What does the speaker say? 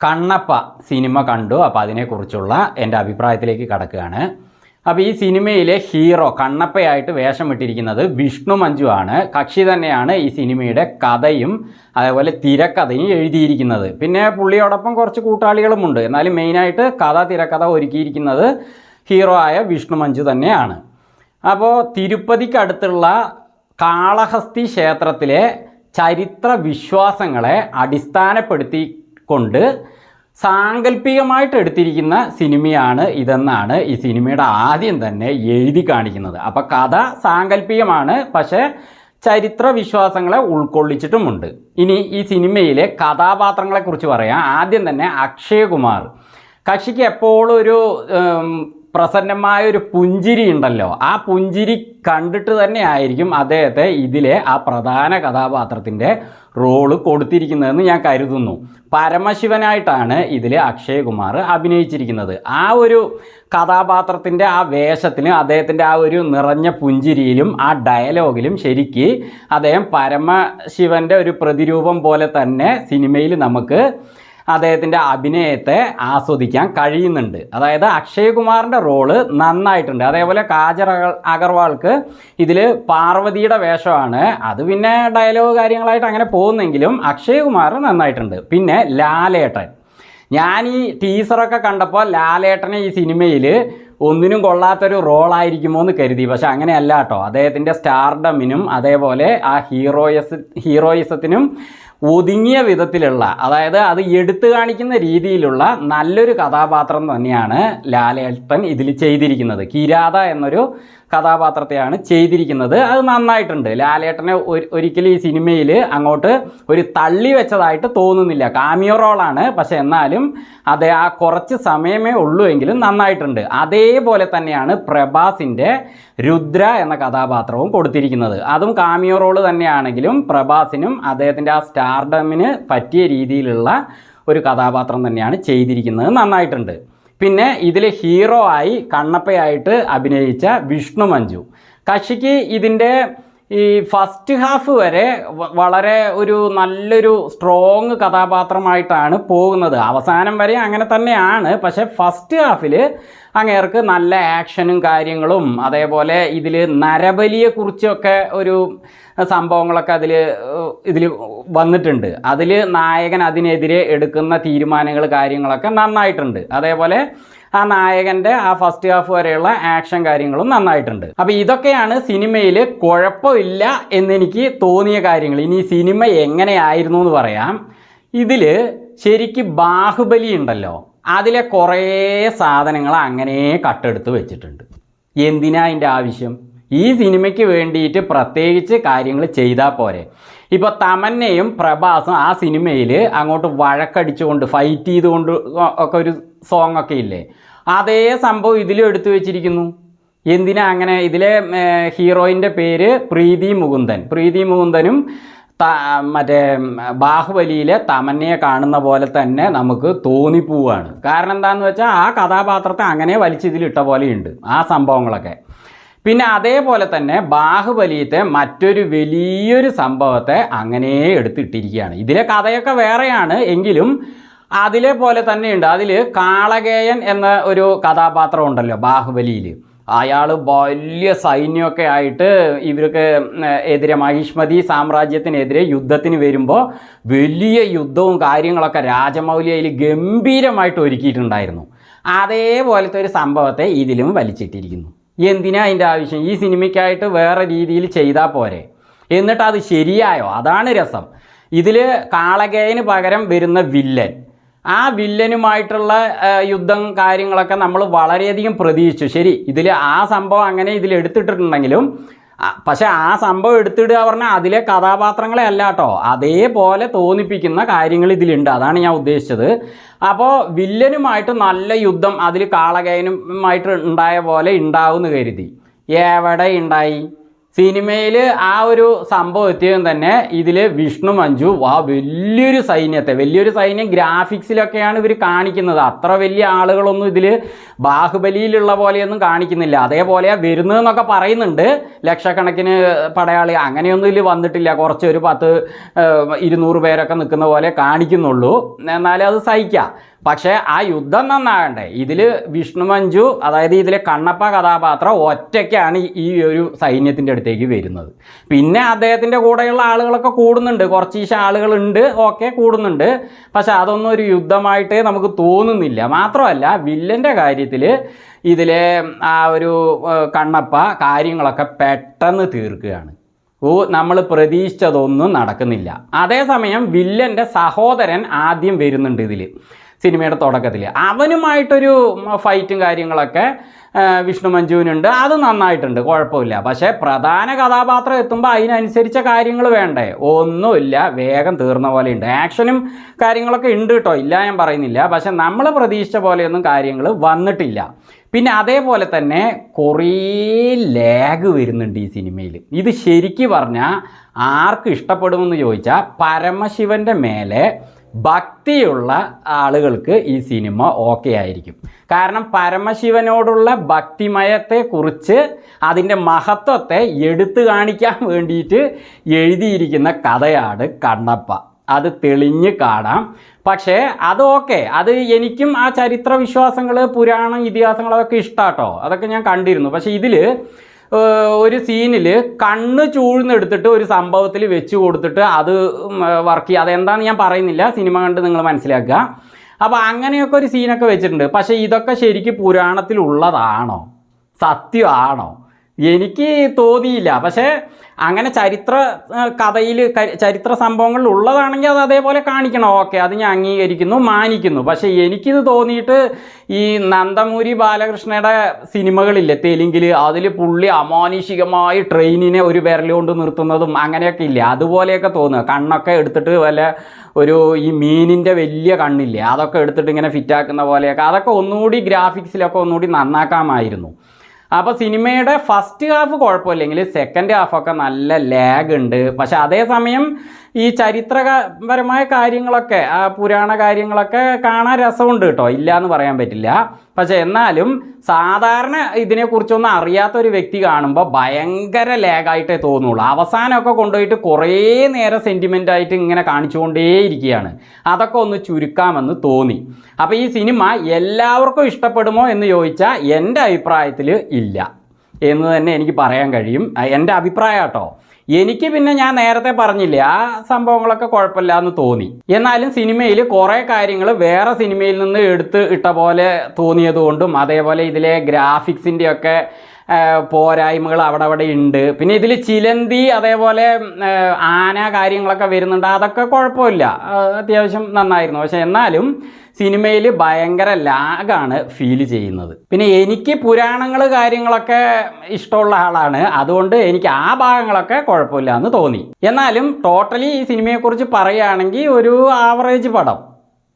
Kannappa cinema കണ്ടു. അപ്പോൾ അതിനെക്കുറിച്ചുള്ള എൻ്റെ അഭിപ്രായത്തിലേക്ക് കടക്കുകയാണ്. അപ്പോൾ ഈ സിനിമയിലെ ഹീറോ കണ്ണപ്പയായിട്ട് വേഷം ഇട്ടിരിക്കുന്നത് വിഷ്ണു മഞ്ജു ആണ്. കക്ഷി തന്നെയാണ് ഈ സിനിമയുടെ കഥയും അതേപോലെ തിരക്കഥയും എഴുതിയിരിക്കുന്നത്. പിന്നെ പുള്ളിയോടൊപ്പം കുറച്ച് കൂട്ടാളികളുമുണ്ട്. എന്നാലും മെയിനായിട്ട് തിരക്കഥ ഒരുക്കിയിരിക്കുന്നത് ഹീറോ ആയ വിഷ്ണു മഞ്ജു തന്നെയാണ്. അപ്പോൾ തിരുപ്പതിക്കടുത്തുള്ള കാളഹസ്തി ക്ഷേത്രത്തിലെ ചരിത്ര വിശ്വാസങ്ങളെ അടിസ്ഥാനപ്പെടുത്തിക്കൊണ്ട് സാങ്കല്പികമായിട്ട് എടുത്തിരിക്കുന്ന സിനിമയാണ് ഇതെന്നാണ് ഈ സിനിമയുടെ ആദ്യം തന്നെ എഴുതി കാണിക്കുന്നത്. അപ്പോൾ കഥ സാങ്കല്പികമാണ്, പക്ഷേ ചരിത്ര വിശ്വാസങ്ങളെ ഉൾക്കൊള്ളിച്ചിട്ടുമുണ്ട്. ഇനി ഈ സിനിമയിലെ കഥാപാത്രങ്ങളെക്കുറിച്ച് പറയാം. ആദ്യം തന്നെ അക്ഷയകുമാർ. കക്ഷിക്ക് എപ്പോഴും ഒരു പ്രസന്നമായ ഒരു പുഞ്ചിരി ഉണ്ടല്ലോ. ആ പുഞ്ചിരി കണ്ടിട്ട് തന്നെ ആയിരിക്കും അദ്ദേഹത്തെ ഇതിലെ ആ പ്രധാന കഥാപാത്രത്തിൻ്റെ റോള് കൊടുത്തിരിക്കുന്നതെന്ന് ഞാൻ കരുതുന്നു. പരമശിവനായിട്ടാണ് ഇതിൽ അക്ഷയകുമാർ അഭിനയിച്ചിരിക്കുന്നത്. ആ ഒരു കഥാപാത്രത്തിൻ്റെ ആ വേഷത്തിലും അദ്ദേഹത്തിൻ്റെ ആ ഒരു നിറഞ്ഞ പുഞ്ചിരിയിലും ആ ഡയലോഗിലും ശരിക്ക് അദ്ദേഹം പരമശിവൻ്റെ ഒരു പ്രതിരൂപം പോലെ തന്നെ സിനിമയിൽ നമുക്ക് അദ്ദേഹത്തിൻ്റെ അഭിനയത്തെ ആസ്വദിക്കാൻ കഴിയുന്നുണ്ട്. അതായത് അക്ഷയകുമാറിൻ്റെ റോള് നന്നായിട്ടുണ്ട്. അതേപോലെ കാജൽ അഗർവാൾക്ക് ഇതിൽ പാർവതിയുടെ വേഷമാണ്. അത് പിന്നെ ഡയലോഗ് കാര്യങ്ങളായിട്ട് അങ്ങനെ പോകുന്നെങ്കിലും അക്ഷയകുമാർ നന്നായിട്ടുണ്ട്. പിന്നെ ലാലേട്ടൻ. ഞാൻ ഈ ടീസറൊക്കെ കണ്ടപ്പോൾ ലാലേട്ടനെ ഈ സിനിമയിൽ ഒന്നിനും കൊള്ളാത്തൊരു റോളായിരിക്കുമോ എന്ന് കരുതി. പക്ഷെ അങ്ങനെയല്ല കേട്ടോ. അദ്ദേഹത്തിൻ്റെ സ്റ്റാർഡമിനും അതേപോലെ ആ ഹീറോയിസത്തിനും ഒതുങ്ങിയ വിധത്തിലുള്ള, അതായത് അത് എടുത്തു കാണിക്കുന്ന രീതിയിലുള്ള നല്ലൊരു കഥാപാത്രം തന്നെയാണ് ലാലേട്ടൻ ഇതിൽ ചെയ്തിരിക്കുന്നത്. കിരാത എന്നൊരു കഥാപാത്രത്തെയാണ് ചെയ്തിരിക്കുന്നത്. അത് നന്നായിട്ടുണ്ട്. ലാലേട്ടനെ ഒരിക്കലും ഈ സിനിമയിൽ അങ്ങോട്ട് ഒരു തള്ളി വെച്ചതായിട്ട് തോന്നുന്നില്ല. കാമിയോ റോളാണ്, പക്ഷെ എന്നാലും അത് ആ കുറച്ച് സമയമേ ഉള്ളൂ എങ്കിലും നന്നായിട്ടുണ്ട്. അതേപോലെ തന്നെയാണ് പ്രഭാസിൻ്റെ രുദ്ര എന്ന കഥാപാത്രവും കൊടുത്തിരിക്കുന്നത്. അതും കാമിയോ റോള് തന്നെയാണെങ്കിലും പ്രഭാസിനും അദ്ദേഹത്തിൻ്റെ ആ സ്റ്റാർഡമിന് പറ്റിയ രീതിയിലുള്ള ഒരു കഥാപാത്രം തന്നെയാണ് ചെയ്തിരിക്കുന്നത്. നന്നായിട്ടുണ്ട്. പിന്നെ ഇതിൽ ഹീറോ ആയി കണ്ണപ്പയായിട്ട് അഭിനയിച്ച വിഷ്ണു മഞ്ജു. കക്ഷിക്ക് ഇതിൻ്റെ ഈ ഫസ്റ്റ് ഹാഫ് വരെ വളരെ ഒരു നല്ലൊരു സ്ട്രോങ് കഥാപാത്രമായിട്ടാണ് പോകുന്നത്. അവസാനം വരെ അങ്ങനെ തന്നെയാണ്. പക്ഷേ ഫസ്റ്റ് ഹാഫിൽ അങ്ങേർക്ക് നല്ല ആക്ഷനും കാര്യങ്ങളും അതേപോലെ ഇതിൽ നരബലിയെക്കുറിച്ചൊക്കെ ഒരു സംഭവങ്ങളൊക്കെ ഇതിൽ വന്നിട്ടുണ്ട്. അതിൽ നായകൻ അതിനെതിരെ എടുക്കുന്ന തീരുമാനങ്ങൾ കാര്യങ്ങളൊക്കെ നന്നായിട്ടുണ്ട്. അതേപോലെ ആ നായകൻ്റെ ആ ഫസ്റ്റ് ഹാഫ് വരെയുള്ള ആക്ഷൻ കാര്യങ്ങളും നന്നായിട്ടുണ്ട്. അപ്പോൾ ഇതൊക്കെയാണ് സിനിമയിൽ കുഴപ്പമില്ല എന്നെനിക്ക് തോന്നിയ കാര്യങ്ങൾ. ഇനി സിനിമ എങ്ങനെയായിരുന്നു എന്ന് പറയാം. ഇതിൽ ശരിക്ക് ബാഹുബലി ഉണ്ടല്ലോ, അതിലെ കുറേ സാധനങ്ങൾ അങ്ങനെ കട്ടെടുത്ത് വെച്ചിട്ടുണ്ട്. എന്തിനാ അതിൻ്റെ ആവശ്യം? ഈ സിനിമയ്ക്ക് വേണ്ടിയിട്ട് പ്രത്യേകിച്ച് കാര്യങ്ങൾ ചെയ്താൽ പോരെ. ഇപ്പോൾ തമന്നയും പ്രഭാസും ആ സിനിമയിൽ അങ്ങോട്ട് വഴക്കടിച്ചുകൊണ്ട് ഫൈറ്റ് ചെയ്തുകൊണ്ട് ഒക്കെ ഒരു സോങ് ഒക്കെ ഇല്ലേ, അതേ സംഭവം ഇതിലും എടുത്തു വെച്ചിരിക്കുന്നു. എന്തിനാ അങ്ങനെ? ഇതിലെ ഹീറോയിൻ്റെ പേര് പ്രീതി മുകുന്ദനും മറ്റേ ബാഹുബലിയിലെ തമന്നയെ കാണുന്ന പോലെ തന്നെ നമുക്ക് തോന്നിപ്പോവാണ്. കാരണം എന്താണെന്ന് വെച്ചാൽ ആ കഥാപാത്രത്തെ അങ്ങനെ വലിച്ചിതിലിട്ട പോലെയുണ്ട് ആ സംഭവങ്ങളൊക്കെ. പിന്നെ അതേപോലെ തന്നെ ബാഹുബലിയത്തെ മറ്റൊരു വലിയൊരു സംഭവത്തെ അങ്ങനെ എടുത്തിട്ടിരിക്കുകയാണ്. ഇതിലെ കഥയൊക്കെ വേറെയാണ് എങ്കിലും അതിലെ പോലെ തന്നെയുണ്ട്. അതിൽ കാളകേയൻ എന്ന ഒരു കഥാപാത്രം ഉണ്ടല്ലോ ബാഹുബലിയിൽ. അയാൾ വലിയ സൈന്യമൊക്കെ ആയിട്ട് ഇവർക്ക് എതിരെ മഹിഷ്മതി സാമ്രാജ്യത്തിനെതിരെ യുദ്ധത്തിന് വരുമ്പോൾ വലിയ യുദ്ധവും കാര്യങ്ങളൊക്കെ രാജമൗലി അതിൽ ഗംഭീരമായിട്ട് ഒരുക്കിയിട്ടുണ്ടായിരുന്നു. അതേപോലത്തെ ഒരു സംഭവത്തെ ഇതിലും വലിച്ചിട്ടിരിക്കുന്നു. എന്തിനാ അതിൻ്റെ ആവശ്യം? ഈ സിനിമയ്ക്കായിട്ട് വേറെ രീതിയിൽ ചെയ്താൽ പോരെ. എന്നിട്ട് അത് ശരിയായോ? അതാണ് രസം. ഇതിൽ കാളകേയന് പകരം വരുന്ന വില്ലൻ, ആ വില്ലനുമായിട്ടുള്ള യുദ്ധം കാര്യങ്ങളൊക്കെ നമ്മൾ വളരെയധികം പ്രതീക്ഷിച്ചു. ശരി, ഇതിൽ ആ സംഭവം അങ്ങനെ ഇതിൽ എടുത്തിട്ടുണ്ടെങ്കിലും പക്ഷെ ആ സംഭവം എടുത്തിടുക പറഞ്ഞാൽ അതിലെ കഥാപാത്രങ്ങളെ അല്ല കേട്ടോ, അതേപോലെ തോന്നിപ്പിക്കുന്ന കാര്യങ്ങൾ ഇതിലുണ്ട്. അതാണ് ഞാൻ ഉദ്ദേശിച്ചത്. അപ്പോൾ വില്ലനുമായിട്ട് നല്ല യുദ്ധം അതിൽ കാളകേയനുമായിട്ട് ഉണ്ടായ പോലെ ഉണ്ടാവുമെന്ന് കരുതി. എവിടെ ഉണ്ടായി? സിനിമയിൽ ആ ഒരു സംഭവം എത്തിയതും തന്നെ ഇതിൽ വിഷ്ണു മഞ്ജു വലിയൊരു സൈന്യം ഗ്രാഫിക്സിലൊക്കെയാണ് ഇവർ കാണിക്കുന്നത്. അത്ര വലിയ ആളുകളൊന്നും ഇതിൽ ബാഹുബലിയിലുള്ള പോലെയൊന്നും കാണിക്കുന്നില്ല. അതേപോലെ വരുന്നതെന്നൊക്കെ പറയുന്നുണ്ട്, ലക്ഷക്കണക്കിന് പടയാളി, അങ്ങനെയൊന്നും ഇതിൽ വന്നിട്ടില്ല. കുറച്ച് ഒരു 100-200 പേരൊക്കെ നിൽക്കുന്ന പോലെ കാണിക്കുന്നുള്ളൂ. എന്നാലും അത് സഹിക്കാം. പക്ഷേ ആ യുദ്ധം നന്നാകണ്ടേ. ഇതിൽ വിഷ്ണു മഞ്ജു, അതായത് ഇതിലെ കണ്ണപ്പ കഥാപാത്രം ഒറ്റയ്ക്കാണ് ഈ ഒരു സൈന്യത്തിൻ്റെ അടുത്തേക്ക് വരുന്നത്. പിന്നെ അദ്ദേഹത്തിൻ്റെ കൂടെയുള്ള ആളുകളൊക്കെ കൂടുന്നുണ്ട്, കുറച്ച് ആളുകളുണ്ട്, ഓക്കെ, കൂടുന്നുണ്ട്. പക്ഷെ അതൊന്നും ഒരു യുദ്ധമായിട്ടേ നമുക്ക് തോന്നുന്നില്ല. മാത്രമല്ല വില്ലൻ്റെ കാര്യത്തിൽ ഇതിലെ ആ ഒരു കണ്ണപ്പ കാര്യങ്ങളൊക്കെ പെട്ടെന്ന് തീർക്കുകയാണ്. നമ്മൾ പ്രതീക്ഷിച്ചതൊന്നും നടക്കുന്നില്ല. അതേസമയം വില്ലൻ്റെ സഹോദരൻ ആദ്യം വരുന്നുണ്ട് ഇതിൽ, സിനിമയുടെ തുടക്കത്തിൽ. അവനുമായിട്ടൊരു ഫൈറ്റും കാര്യങ്ങളൊക്കെ വിഷ്ണു മഞ്ജുവിനുണ്ട്. അത് നന്നായിട്ടുണ്ട്, കുഴപ്പമില്ല. പക്ഷേ പ്രധാന കഥാപാത്രം എത്തുമ്പോൾ അതിനനുസരിച്ച കാര്യങ്ങൾ വേണ്ടേ? ഒന്നുമില്ല, വേഗം തീർന്ന പോലെ ഉണ്ട്. ആക്ഷനും കാര്യങ്ങളൊക്കെ ഉണ്ട് കേട്ടോ, ഇല്ല ഞാൻ പറയുന്നില്ല. പക്ഷെ നമ്മൾ പ്രതീക്ഷിച്ച പോലെയൊന്നും കാര്യങ്ങൾ വന്നിട്ടില്ല. പിന്നെ അതേപോലെ തന്നെ കുറേ ലാഗ് വരുന്നുണ്ട് ഈ സിനിമയിൽ. ഇത് ശരിക്ക് പറഞ്ഞാൽ ആർക്ക് ഇഷ്ടപ്പെടുമെന്ന് ചോദിച്ചാൽ പരമശിവൻ്റെ മേലെ ഭക്തിയുള്ള ആളുകൾക്ക് ഈ സിനിമ ഓക്കെ ആയിരിക്കും. കാരണം പരമശിവനോടുള്ള ഭക്തിമയത്തെക്കുറിച്ച്, അതിൻ്റെ മഹത്വത്തെ എടുത്തു കാണിക്കാൻ വേണ്ടിയിട്ട് എഴുതിയിരിക്കുന്ന കഥയാണ് കണ്ണപ്പ. അത് തെളിഞ്ഞ് കാണാം. പക്ഷേ അത് ഓക്കെ, അത് എനിക്കും ആ ചരിത്ര വിശ്വാസങ്ങൾ, പുരാണ ഇതിഹാസങ്ങളൊക്കെ ഇഷ്ടാട്ടോ, അതൊക്കെ ഞാൻ കണ്ടിരുന്നു. പക്ഷേ ഇതിൽ ഒരു സീനിൽ കണ്ണ് ചൂഴ്ന്നെടുത്തിട്ട് ഒരു സംഭവത്തിൽ വെച്ച് കൊടുത്തിട്ട് അത് വർക്ക് ചെയ്യുക. അതെന്താണെന്ന് ഞാൻ പറയുന്നില്ല, സിനിമ കണ്ട് നിങ്ങൾ മനസ്സിലാക്കുക. അപ്പോൾ അങ്ങനെയൊക്കെ ഒരു സീനൊക്കെ വെച്ചിട്ടുണ്ട്. പക്ഷേ ഇതൊക്കെ ശരിക്കും പുരാണത്തിലുള്ളതാണോ, സത്യമാണോ? എനിക്ക് തോന്നിയില്ല. പക്ഷേ അങ്ങനെ ചരിത്ര കഥയിൽ, ചരിത്ര സംഭവങ്ങളിൽ ഉള്ളതാണെങ്കിൽ അത് അതേപോലെ കാണിക്കണം, ഓക്കെ, അത് ഞാൻ അംഗീകരിക്കുന്നു, മാനിക്കുന്നു. പക്ഷേ എനിക്കിത് തോന്നിയിട്ട് ഈ നന്ദമൂരി ബാലകൃഷ്ണയുടെ സിനിമകളില്ലേ തെലുങ്കിൽ, അതിൽ പുള്ളി അമാനുഷികമായി ട്രെയിനിനെ ഒരു വിരലുകൊണ്ട് നിർത്തുന്നതും അങ്ങനെയൊക്കെ ഇല്ലേ, അതുപോലെയൊക്കെ തോന്നുക. കണ്ണൊക്കെ എടുത്തിട്ട് വല്ല ഒരു ഈ മീനിൻ്റെ വലിയ കണ്ണില്ലേ, അതൊക്കെ എടുത്തിട്ട് ഇങ്ങനെ ഫിറ്റാക്കുന്ന പോലെയൊക്കെ, അതൊക്കെ ഒന്നുകൂടി ഗ്രാഫിക്സിലൊക്കെ ഒന്നുകൂടി നന്നാക്കാമായിരുന്നു. അപ്പോൾ സിനിമയുടെ ഫസ്റ്റ് ഹാഫ് കുഴപ്പമില്ലെങ്കിൽ സെക്കൻഡ് ഹാഫൊക്കെ നല്ല ലാഗ് ഉണ്ട്. പക്ഷെ അതേസമയം ഈ ചരിത്രപരമായ കാര്യങ്ങളൊക്കെ, ആ പുരാണ കാര്യങ്ങളൊക്കെ കാണാൻ രസമുണ്ട് കേട്ടോ, ഇല്ല എന്ന് പറയാൻ പറ്റില്ല. പക്ഷെ എന്നാലും സാധാരണ ഇതിനെക്കുറിച്ചൊന്നും അറിയാത്തൊരു വ്യക്തി കാണുമ്പോൾ ഭയങ്കര ലാഗായിട്ടേ തോന്നുള്ളൂ. അവസാനമൊക്കെ കൊണ്ടുപോയിട്ട് കുറേ നേരം സെൻറ്റിമെൻ്റായിട്ട് ഇങ്ങനെ കാണിച്ചുകൊണ്ടേയിരിക്കുകയാണ്. അതൊക്കെ ഒന്ന് ചുരുക്കാമെന്ന് തോന്നി. അപ്പോൾ ഈ സിനിമ എല്ലാവർക്കും ഇഷ്ടപ്പെടുമോ എന്ന് ചോദിച്ചാൽ എൻ്റെ അഭിപ്രായത്തിൽ ഇല്ല എന്ന് തന്നെ എനിക്ക് പറയാൻ കഴിയും. എൻ്റെ അഭിപ്രായം കേട്ടോ. എനിക്ക് പിന്നെ ഞാൻ നേരത്തെ പറഞ്ഞില്ലേ, ആ സംഭവങ്ങളൊക്കെ കുഴപ്പമില്ല എന്ന് തോന്നി. എന്നാലും സിനിമയിൽ കുറേ കാര്യങ്ങൾ വേറെ സിനിമയിൽ നിന്ന് എടുത്ത് ഇട്ട പോലെ തോന്നിയതുകൊണ്ടും, അതേപോലെ ഇതിലെ ഗ്രാഫിക്സിൻ്റെയൊക്കെ പോരായ്മകൾ അവിടെ ഉണ്ട്. പിന്നെ ഇതിൽ ചിലന്തി, അതേപോലെ ആന കാര്യങ്ങളൊക്കെ വരുന്നുണ്ട്, അതൊക്കെ കുഴപ്പമില്ല, അത്യാവശ്യം നന്നായിരുന്നു. പക്ഷെ എന്നാലും സിനിമയിൽ ഭയങ്കര ലാഗാണ് ഫീൽ ചെയ്യുന്നത്. പിന്നെ എനിക്ക് പുരാണങ്ങൾ കാര്യങ്ങളൊക്കെ ഇഷ്ടമുള്ള ആളാണ്, അതുകൊണ്ട് എനിക്ക് ആ ഭാഗങ്ങളൊക്കെ കുഴപ്പമില്ല എന്ന് തോന്നി. എന്നാലും ടോട്ടലി ഈ സിനിമയെക്കുറിച്ച് പറയുകയാണെങ്കിൽ ഒരു ആവറേജ് പടം.